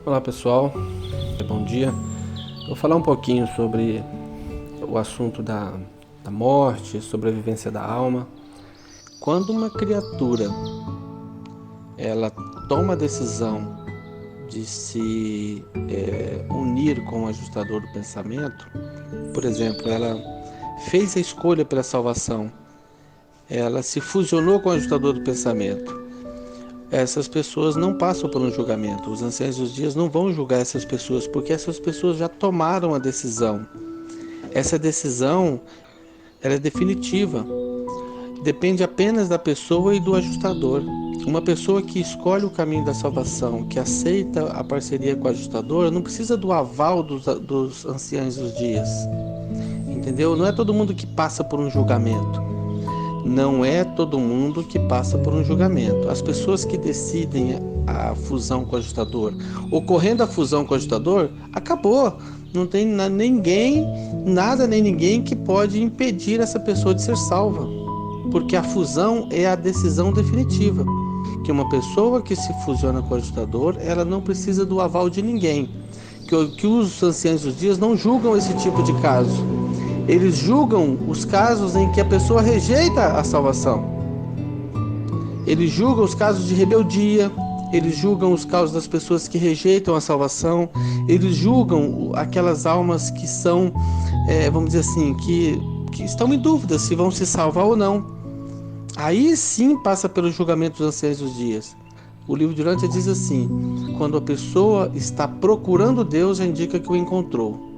Olá pessoal, bom dia. Vou falar um pouquinho sobre o assunto da morte, sobrevivência da alma. Quando uma criatura ela toma a decisão de se unir com o ajustador do pensamento, por exemplo, ela fez a escolha pela salvação, ela se fusionou com o ajustador do pensamento. Essas pessoas não passam por um julgamento. Os anciãos dos dias não vão julgar essas pessoas, porque essas pessoas já tomaram a decisão. Essa decisão, ela é definitiva. Depende apenas da pessoa e do ajustador. Uma pessoa que escolhe o caminho da salvação, que aceita a parceria com o ajustador, não precisa do aval dos anciãos dos dias. Entendeu? Não é todo mundo que passa por um julgamento. Não é todo mundo que passa por um julgamento. As pessoas que decidem a fusão com o ajustador, ocorrendo a fusão com o ajustador, acabou. Não tem ninguém, nada nem ninguém que pode impedir essa pessoa de ser salva. Porque a fusão é a decisão definitiva. Que uma pessoa que se fusiona com o ajustador, ela não precisa do aval de ninguém. Que os anciãos dos dias não julgam esse tipo de caso. Eles julgam os casos em que a pessoa rejeita a salvação. Eles julgam os casos de rebeldia, eles julgam os casos das pessoas que rejeitam a salvação, eles julgam aquelas almas que são, vamos dizer assim, que estão em dúvida se vão se salvar ou não. Aí sim passa pelo julgamento dos anciãos dos dias. O livro de Urântia diz assim: quando a pessoa está procurando Deus, já indica que o encontrou.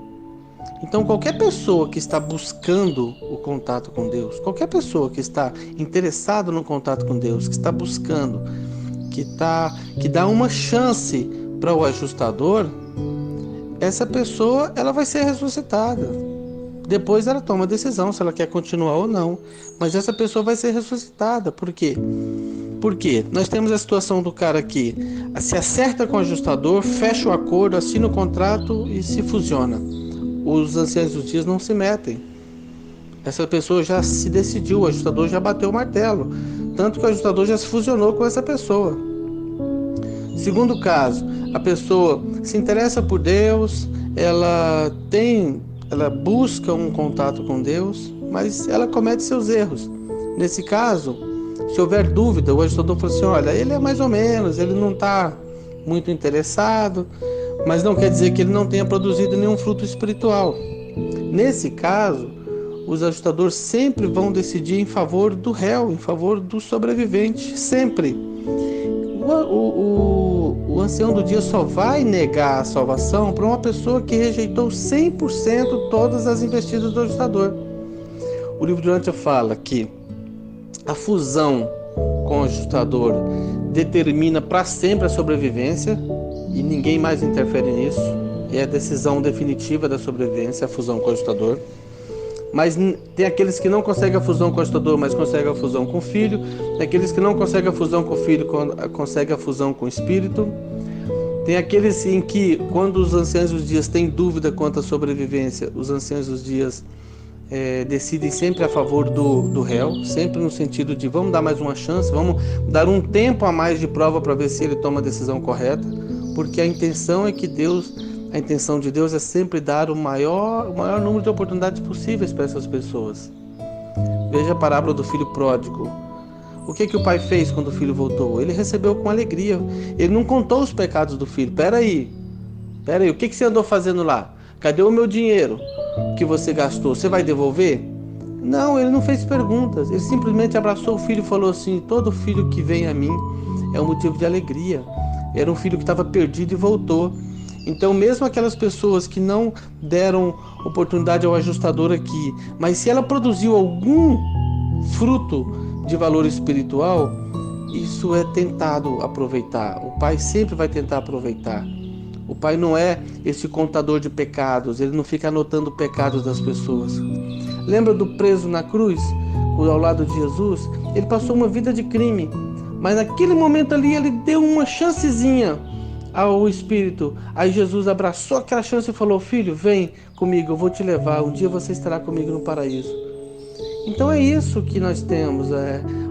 Então, qualquer pessoa que está buscando o contato com Deus, qualquer pessoa que está interessado no contato com Deus, que está buscando, que dá uma chance para o ajustador, essa pessoa ela vai ser ressuscitada. Depois ela toma a decisão se ela quer continuar ou não, mas essa pessoa vai ser ressuscitada. Por quê? Porque nós temos a situação do cara que se acerta com o ajustador, fecha o acordo, assina o contrato e se fusiona. Os anciãos dos dias não se metem. Essa pessoa já se decidiu, o ajustador já bateu o martelo. Tanto que o ajustador já se fusionou com essa pessoa. Segundo caso, a pessoa se interessa por Deus, ela busca um contato com Deus, mas ela comete seus erros. Nesse caso, se houver dúvida, o ajustador fala assim: olha, ele é mais ou menos, ele não está muito interessado, mas não quer dizer que ele não tenha produzido nenhum fruto espiritual. Nesse caso, os ajustadores sempre vão decidir em favor do réu, em favor do sobrevivente, sempre. O ancião do dia só vai negar a salvação para uma pessoa que rejeitou 100% todas as investidas do ajustador. O livro de Urântia fala que a fusão com o ajustador determina para sempre a sobrevivência, e ninguém mais interfere nisso. É a decisão definitiva da sobrevivência, a fusão com o ajustador. Mas tem aqueles que não conseguem a fusão com o ajustador, mas conseguem a fusão com o filho. Tem aqueles que não conseguem a fusão com o filho, conseguem a fusão com o espírito. Tem aqueles em que, quando os anciãos dos dias têm dúvida quanto à sobrevivência, os anciãos dos dias decidem sempre a favor do réu, sempre no sentido de vamos dar mais uma chance, vamos dar um tempo a mais de prova para ver se ele toma a decisão correta. Porque a intenção de Deus é sempre dar o maior número de oportunidades possíveis para essas pessoas. Veja a parábola do filho pródigo. O que o pai fez quando o filho voltou? Ele recebeu com alegria. Ele não contou os pecados do filho. Peraí, o que você andou fazendo lá? Cadê o meu dinheiro que você gastou? Você vai devolver? Não, ele não fez perguntas. Ele simplesmente abraçou o filho e falou assim: todo filho que vem a mim é um motivo de alegria. Era um filho que estava perdido e voltou. Então, mesmo aquelas pessoas que não deram oportunidade ao ajustador aqui, mas se ela produziu algum fruto de valor espiritual, isso é tentado aproveitar. O Pai sempre vai tentar aproveitar. O Pai não é esse contador de pecados, ele não fica anotando pecados das pessoas. Lembra do preso na cruz, ao lado de Jesus? Ele passou uma vida de crime. Mas naquele momento ali ele deu uma chancezinha ao Espírito. Aí Jesus abraçou aquela chance e falou: filho, vem comigo, eu vou te levar, um dia você estará comigo no paraíso. Então é isso que nós temos.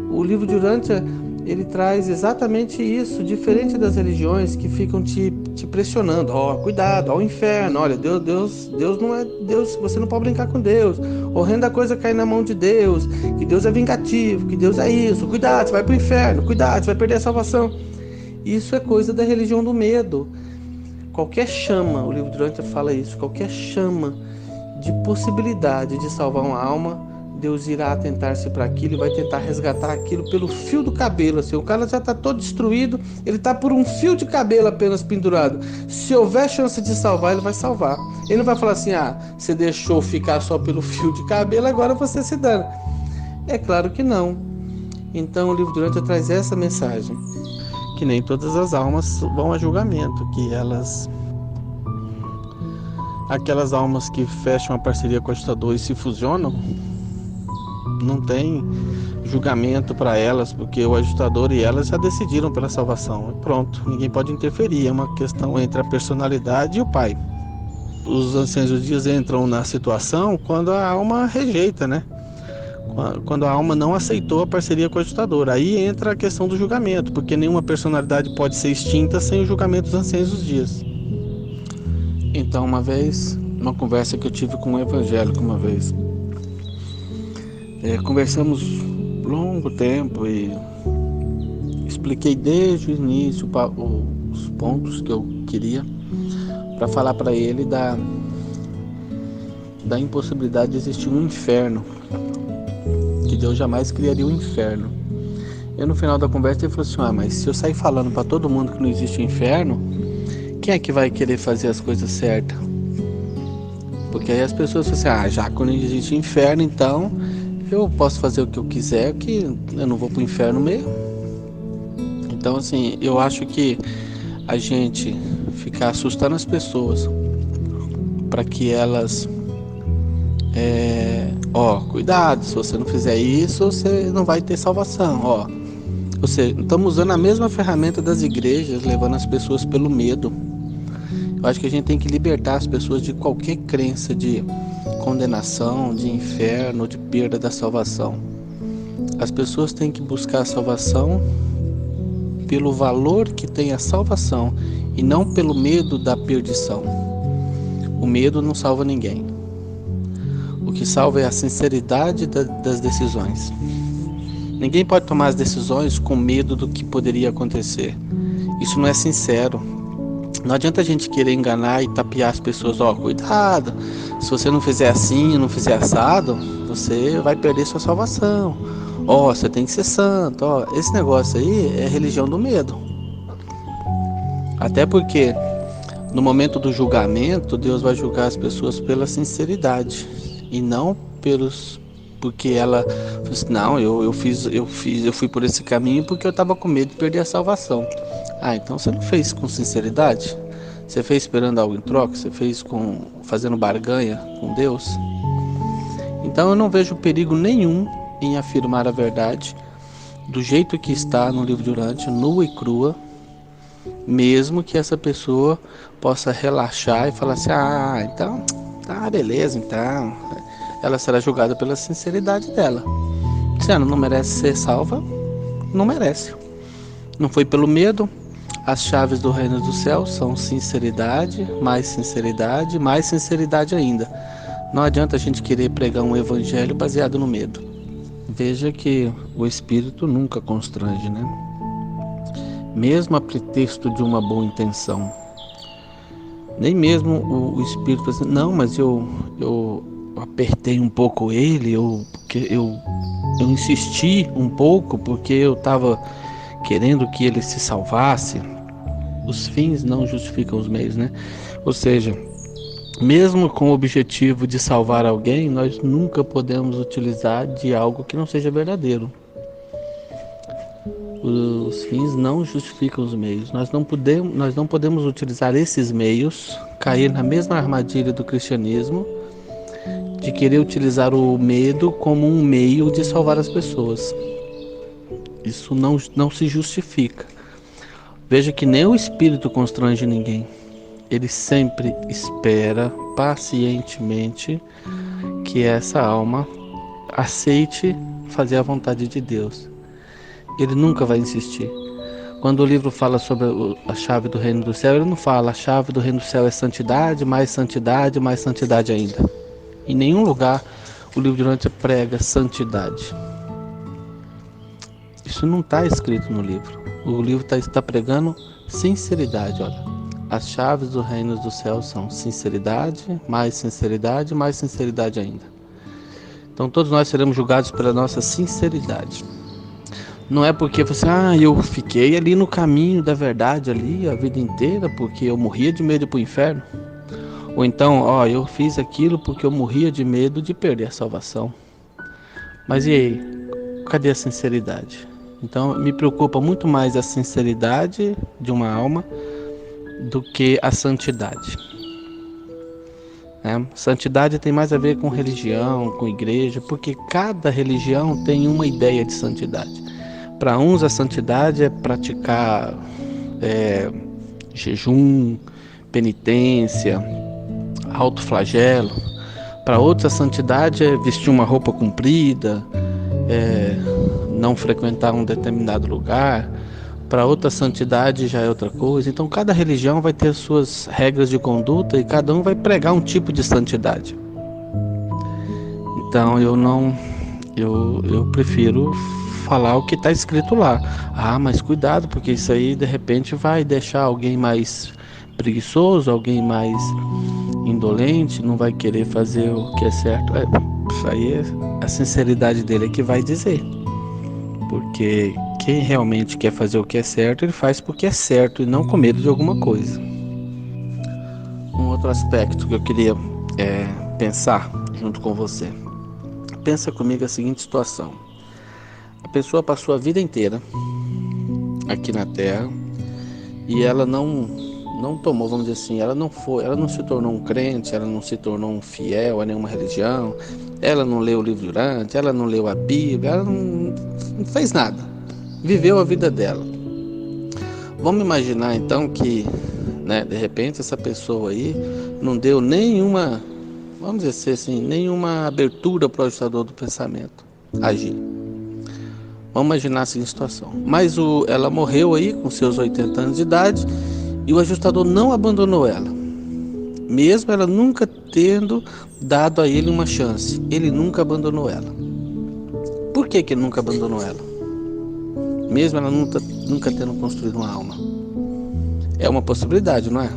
O livro de Urântia, ele traz exatamente isso, diferente das religiões que ficam te te pressionando, cuidado, o inferno, olha, Deus não é Deus, você não pode brincar com Deus, horrenda coisa cair na mão de Deus, que Deus é vingativo, que Deus é isso, cuidado, você vai pro inferno, cuidado, você vai perder a salvação. Isso é coisa da religião do medo. Qualquer chama, o livro Durante fala isso, qualquer chama de possibilidade de salvar uma alma, Deus irá atentar-se para aquilo e vai tentar resgatar aquilo pelo fio do cabelo. Assim, o cara já está todo destruído, ele está por um fio de cabelo apenas pendurado. Se houver chance de salvar, ele vai salvar. Ele não vai falar assim, você deixou ficar só pelo fio de cabelo, agora você se dana. É claro que não. Então o livro Durante traz essa mensagem, que nem todas as almas vão a julgamento, que aquelas almas que fecham a parceria com o ajudador e se fusionam, não tem julgamento para elas, porque o ajustador e elas já decidiram pela salvação. E pronto, ninguém pode interferir. É uma questão entre a personalidade e o pai. Os anciãos dos dias entram na situação quando a alma rejeita, né? Quando a alma não aceitou a parceria com o ajustador. Aí entra a questão do julgamento, porque nenhuma personalidade pode ser extinta sem o julgamento dos anciãos dos dias. Então, uma vez, uma conversa que eu tive com um evangélico uma vez, conversamos longo tempo e expliquei desde o início os pontos que eu queria para falar para ele da impossibilidade de existir um inferno, que Deus jamais criaria um inferno. E no final da conversa ele falou assim, mas se eu sair falando para todo mundo que não existe um inferno, quem é que vai querer fazer as coisas certas? Porque aí as pessoas falam assim, já que não existe inferno, então eu posso fazer o que eu quiser, que eu não vou pro inferno mesmo. Então, assim, eu acho que a gente ficar assustando as pessoas para que elas cuidado, se você não fizer isso, você não vai ter salvação, Ou seja, estamos usando a mesma ferramenta das igrejas, levando as pessoas pelo medo. Eu acho que a gente tem que libertar as pessoas de qualquer crença de condenação, de inferno, de perda da salvação. As pessoas têm que buscar a salvação pelo valor que tem a salvação e não pelo medo da perdição. O medo não salva ninguém. O que salva é a sinceridade das decisões. Ninguém pode tomar as decisões com medo do que poderia acontecer. Isso não é sincero. Não adianta a gente querer enganar e tapear as pessoas, cuidado, se você não fizer assim, não fizer assado, você vai perder sua salvação. Você tem que ser santo. Esse negócio aí é religião do medo. Até porque no momento do julgamento, Deus vai julgar as pessoas pela sinceridade e não porque ela falou assim, não, eu fui por esse caminho porque eu estava com medo de perder a salvação. Então você não fez com sinceridade? Você fez esperando algo em troca? Você fez fazendo barganha com Deus? Então eu não vejo perigo nenhum em afirmar a verdade do jeito que está no livro Durante, nua e crua, mesmo que essa pessoa possa relaxar e falar assim, então, tá, beleza, então. Ela será julgada pela sinceridade dela. Se ela não merece ser salva, não merece. Não foi pelo medo. As chaves do reino dos céus são sinceridade mais sinceridade ainda. Não adianta a gente querer pregar um evangelho baseado no medo. Veja que o Espírito nunca constrange, né? Mesmo a pretexto de uma boa intenção. Nem mesmo o Espírito assim, não, mas eu apertei um pouco ele, eu insisti um pouco porque eu estava querendo que ele se salvasse. Os fins não justificam os meios, né? Ou seja, mesmo com o objetivo de salvar alguém, nós nunca podemos utilizar de algo que não seja verdadeiro. Os fins não justificam os meios. Nós não podemos utilizar esses meios, cair na mesma armadilha do cristianismo, de querer utilizar o medo como um meio de salvar as pessoas. Isso não se justifica. Veja que nem o Espírito constrange ninguém. Ele sempre espera pacientemente que essa alma aceite fazer a vontade de Deus. Ele nunca vai insistir. Quando o livro fala sobre a chave do reino do céu, ele não fala a chave do reino do céu é santidade, mais santidade ainda. Em nenhum lugar o livro de Dante prega santidade. Isso não está escrito no livro. O livro está pregando sinceridade. Olha, as chaves do reino do céu são sinceridade mais sinceridade ainda. Então todos nós seremos julgados pela nossa sinceridade. Não é porque você, eu fiquei ali no caminho da verdade ali a vida inteira porque eu morria de medo de ir para o inferno. Ou então, eu fiz aquilo porque eu morria de medo de perder a salvação. Mas e aí? Cadê a sinceridade? Então me preocupa muito mais a sinceridade de uma alma do que a santidade. Santidade tem mais a ver com religião, com igreja, porque cada religião tem uma ideia de santidade. Para uns a santidade é praticar jejum, penitência, autoflagelo. Para outros a santidade é vestir uma roupa comprida, não frequentar um determinado lugar. Para outra, santidade já é outra coisa. Então cada religião vai ter suas regras de conduta e cada um vai pregar um tipo de santidade. Então eu prefiro falar o que está escrito lá. Mas cuidado, porque isso aí de repente vai deixar alguém mais preguiçoso, alguém mais indolente, não vai querer fazer o que é certo. Isso aí é a sinceridade dele que vai dizer. Porque quem realmente quer fazer o que é certo, ele faz porque é certo e não com medo de alguma coisa. Um outro aspecto que eu queria pensar junto com você. Pensa comigo a seguinte situação. A pessoa passou a vida inteira aqui na Terra e ela não tomou, vamos dizer assim, ela não se tornou um crente, ela não se tornou um fiel a nenhuma religião, ela não leu o livro de Dante, ela não leu a Bíblia, ela não fez nada, viveu a vida dela. Vamos imaginar então que, de repente essa pessoa aí não deu nenhuma, vamos dizer assim, nenhuma abertura para o ajustador do pensamento agir. Vamos imaginar a seguinte situação. Mas ela morreu aí com seus 80 anos de idade e o ajustador não abandonou ela. Mesmo ela nunca tendo dado a ele uma chance, ele nunca abandonou ela. Por que ele nunca abandonou ela? Mesmo ela nunca tendo construído uma alma. É uma possibilidade, não é?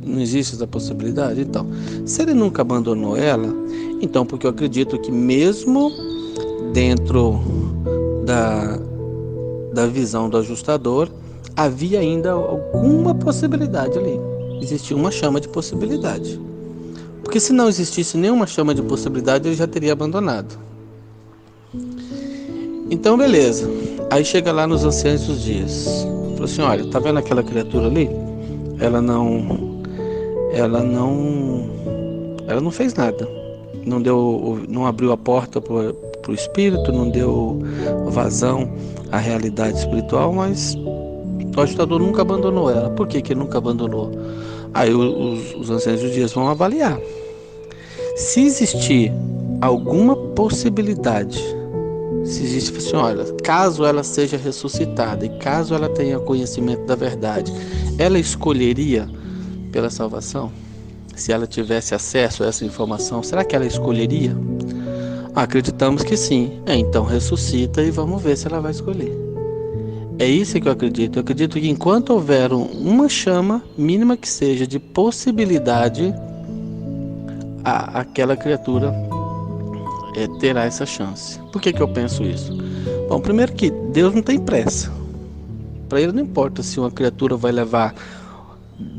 Não existe essa possibilidade? Então, se ele nunca abandonou ela, então porque eu acredito que mesmo dentro da visão do ajustador, havia ainda alguma possibilidade ali. Existia uma chama de possibilidade. Porque se não existisse nenhuma chama de possibilidade, ele já teria abandonado. Então, beleza. Aí chega lá nos anciãos dos dias. Falou assim, olha, tá vendo aquela criatura ali? Ela não fez nada. Não abriu a porta para o espírito, não deu vazão à realidade espiritual, mas o ajustador nunca abandonou ela. Por que ele nunca abandonou? Aí os anciãos dos dias vão avaliar. Se existir alguma possibilidade, se existe assim, olha, caso ela seja ressuscitada e caso ela tenha conhecimento da verdade, ela escolheria pela salvação? Se ela tivesse acesso a essa informação, será que ela escolheria? Acreditamos que sim. Então ressuscita e vamos ver se ela vai escolher. É isso que eu acredito. Eu acredito que enquanto houver uma chama, mínima que seja, de possibilidade, aquela criatura terá essa chance. Por que eu penso isso? Bom, primeiro que Deus não tem pressa. Para ele não importa se uma criatura vai levar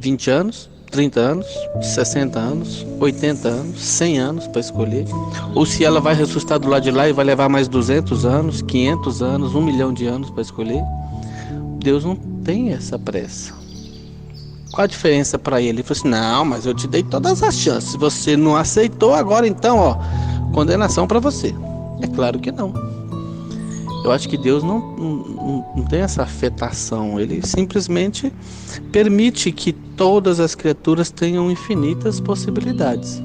20 anos, 30 anos, 60 anos, 80 anos, 100 anos para escolher, ou se ela vai ressuscitar do lado de lá e vai levar mais 200 anos, 500 anos, 1 milhão de anos para escolher. Deus não tem essa pressa. Qual a diferença para ele? Ele falou assim, não, mas eu te dei todas as chances, se você não aceitou, agora então, condenação para você. É claro que não. Eu acho que Deus não tem essa afetação. Ele simplesmente permite que todas as criaturas tenham infinitas possibilidades.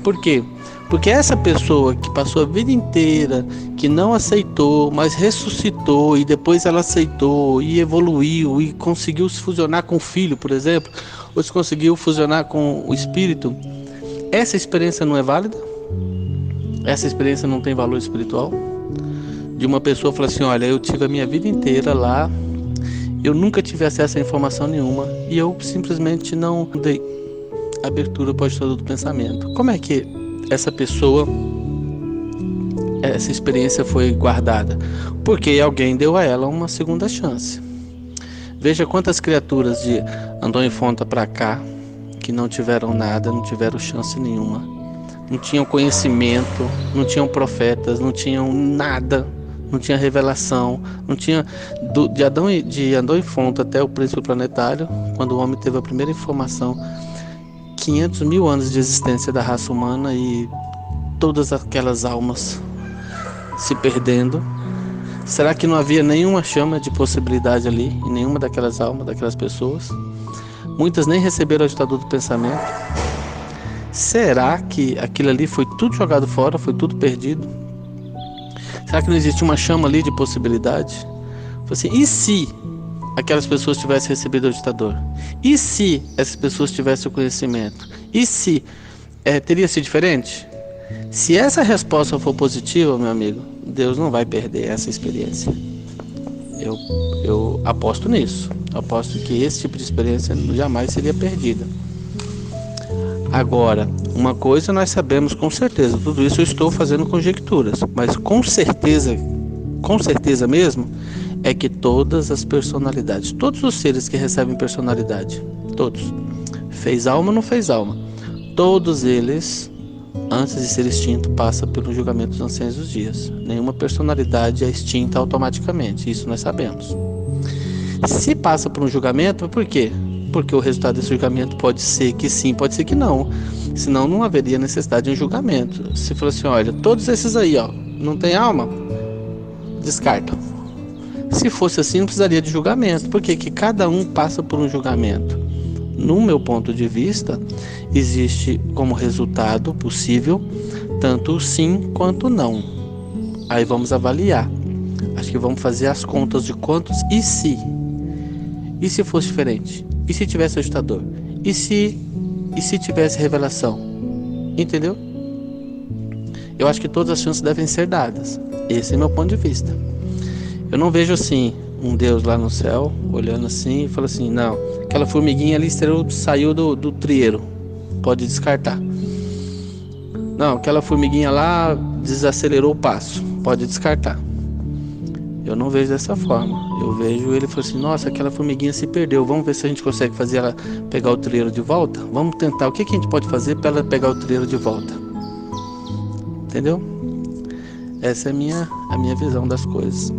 Por quê? Porque essa pessoa que passou a vida inteira, que não aceitou, mas ressuscitou e depois ela aceitou e evoluiu e conseguiu se fusionar com o filho, por exemplo, ou se conseguiu fusionar com o espírito, essa experiência não é válida? Essa experiência não tem valor espiritual? De uma pessoa falar assim, olha, eu tive a minha vida inteira lá, eu nunca tive acesso a informação nenhuma e eu simplesmente não dei abertura para o estudo do pensamento. Como é que essa pessoa, essa experiência foi guardada? Porque alguém deu a ela uma segunda chance. Veja quantas criaturas de André Fonta para cá que não tiveram nada, não tiveram chance nenhuma, não tinham conhecimento, não tinham profetas, não tinham nada, não tinha revelação, não tinha de André Fonta até o Príncipe Planetário, quando o homem teve a primeira informação, 500 mil anos de existência da raça humana e todas aquelas almas se perdendo. Será que não havia nenhuma chama de possibilidade ali em nenhuma daquelas almas, daquelas pessoas? Muitas nem receberam o ditador do pensamento. Será que aquilo ali foi tudo jogado fora, foi tudo perdido? Será que não existe uma chama ali de possibilidade? Assim, e se aquelas pessoas tivessem recebido o ditador? E se essas pessoas tivessem o conhecimento? E se teria sido diferente? Se essa resposta for positiva, meu amigo, Deus não vai perder essa experiência. Eu aposto nisso. Aposto que esse tipo de experiência jamais seria perdida. Agora, uma coisa nós sabemos com certeza, tudo isso eu estou fazendo conjecturas, mas com certeza mesmo, é que todas as personalidades, todos os seres que recebem personalidade, todos, fez alma ou não fez alma, todos eles, antes de ser extinto, passa pelo julgamento dos anciãos dos dias. Nenhuma personalidade é extinta automaticamente, isso nós sabemos. Se passa por um julgamento, por quê? Porque o resultado desse julgamento pode ser que sim, pode ser que não. Senão não haveria necessidade de um julgamento. Se for assim, olha, todos esses aí, ó, não tem alma, descarta. Se fosse assim, não precisaria de julgamento, porque que cada um passa por um julgamento. No meu ponto de vista, existe como resultado possível tanto o sim quanto o não. Aí vamos avaliar. Acho que vamos fazer as contas de quantos e se. E se fosse diferente? E se tivesse ajustador? E se tivesse revelação? Entendeu? Eu acho que todas as chances devem ser dadas. Esse é meu ponto de vista. Eu não vejo assim um Deus lá no céu olhando assim e falando assim, não, aquela formiguinha ali saiu do trieiro, pode descartar. Não, aquela formiguinha lá desacelerou o passo, pode descartar. Eu não vejo dessa forma. Eu vejo ele falando assim, nossa, aquela formiguinha se perdeu, vamos ver se a gente consegue fazer ela pegar o trilheiro de volta? Vamos tentar, o que a gente pode fazer para ela pegar o trilheiro de volta? Entendeu? Essa é a minha visão das coisas.